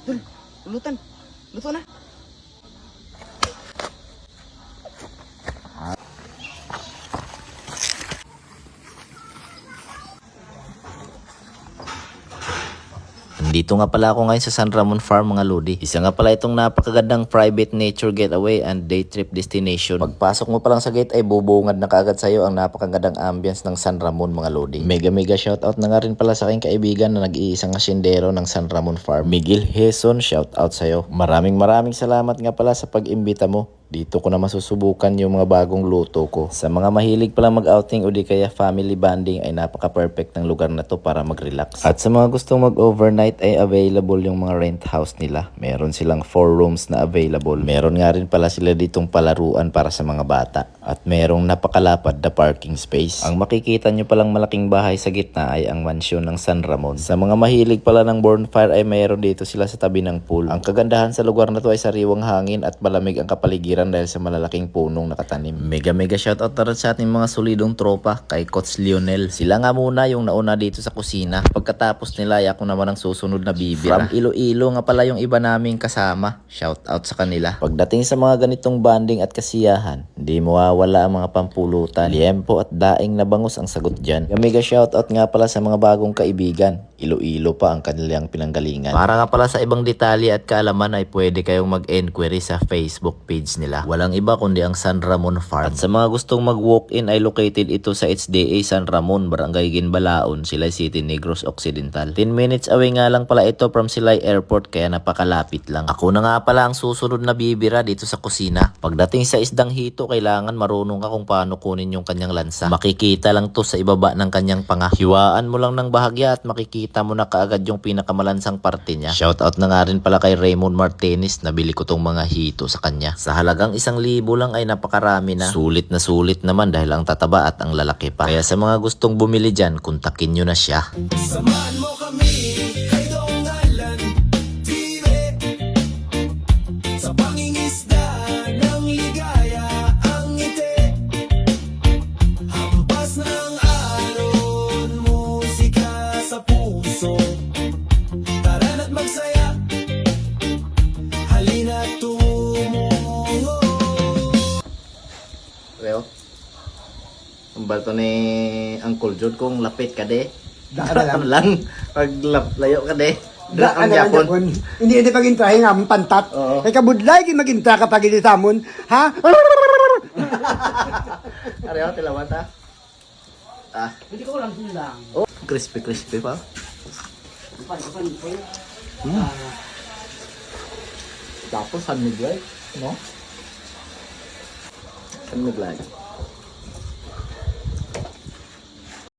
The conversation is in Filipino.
Dul, lulutan. Luto na. Dito nga pala ako ngayon sa San Ramon Farm mga lodi. Isa nga pala itong napakagandang private nature getaway and day trip destination. Pagpasok mo pa lang sa gate ay bubungad na kaagad sa'yo ang napakagandang ambience ng San Ramon mga lodi. Mega shoutout na nga rin pala sa aking kaibigan na nag-iisang asyendero ng San Ramon Farm, Miguel Heson, shoutout sa'yo. Maraming salamat nga pala sa pag-imbita mo. Dito ko na masusubukan yung mga bagong luto ko. Sa mga mahilig pala mag-outing o di kaya family bonding ay napaka-perfect ng lugar na to para mag-relax. At sa mga gustong mag-overnight ay available yung mga rent house nila. Meron silang 4 rooms na available. Meron nga rin pala sila ditong palaruan para sa mga bata. At merong napakalapad na parking space. Ang makikita nyo palang malaking bahay sa gitna ay ang mansyon ng San Ramon. Sa mga mahilig pala ng bonfire ay meron dito sila sa tabi ng pool. Ang kagandahan sa lugar na to ay sariwang hangin at malamig ang kapaligiran dahil sa malalaking punong nakatanim. Mega shoutout na rin sa ating mga solidong tropa kay Coach Lionel. Sila nga muna yung nauna dito sa kusina. Pagkatapos nila ay ako naman ang susunod na bibira. From Iloilo nga pala yung iba naming kasama. Shoutout sa kanila. Pagdating sa mga ganitong banding at kasiyahan, hindi mawawala ang mga pampulutan, liempo at daing na bangus ang sagot dyan. Mega shoutout nga pala sa mga bagong kaibigan. Iloilo pa ang kanilang pinanggalingan. Para nga pala sa ibang detalye at kaalaman ay pwede kayong mag-enquiry sa Facebook page nila. Walang iba kundi ang San Ramon Farm. At sa mga gustong mag-walk-in ay located ito sa HDA San Ramon, Barangay Ginbalaon, Silay City, Negros Occidental. 10 minutes away nga lang pala ito from Silay Airport kaya napakalapit lang. Ako na nga pala ang susunod na bibira dito sa kusina. Pagdating sa isdang hito, kailangan marunong ka kung paano kunin yung kanyang lansa. Makikita lang to sa ibaba ng kanyang panga. Hiwaan mo lang ng bahagya at makikita mo na kaagad yung pinakamalansang parte niya. Shoutout na nga rin pala kay Raymond Martinez, nabili ko tong mga hito sa kanya. Sa halagang 1,000 lang ay napakarami na. Sulit na sulit naman dahil ang tataba at ang lalaki pa. Kaya sa mga gustong bumili dyan, kontakin nyo na siya. Samahan mo kami kay Dongalan TV sa pangingisda ng ligaya ang ngiti. Hampas ng alon, musika sa puso. Tara na't magsaya, halina tumungo. Reo, ang balto ni Uncle Jod kung lapit ka de. Daan lang. Pag layo ka de. Daan na lang Japon. Hindi pag-intrahin namin pantat. Oo. Kaya kabudlay kayo mag-intra kapag hindi tamon. Ha? Reo, tilawat ha. Ah, Hindi ko lang silang. oh, crispy pa. Tapos handmade, no? Handmade.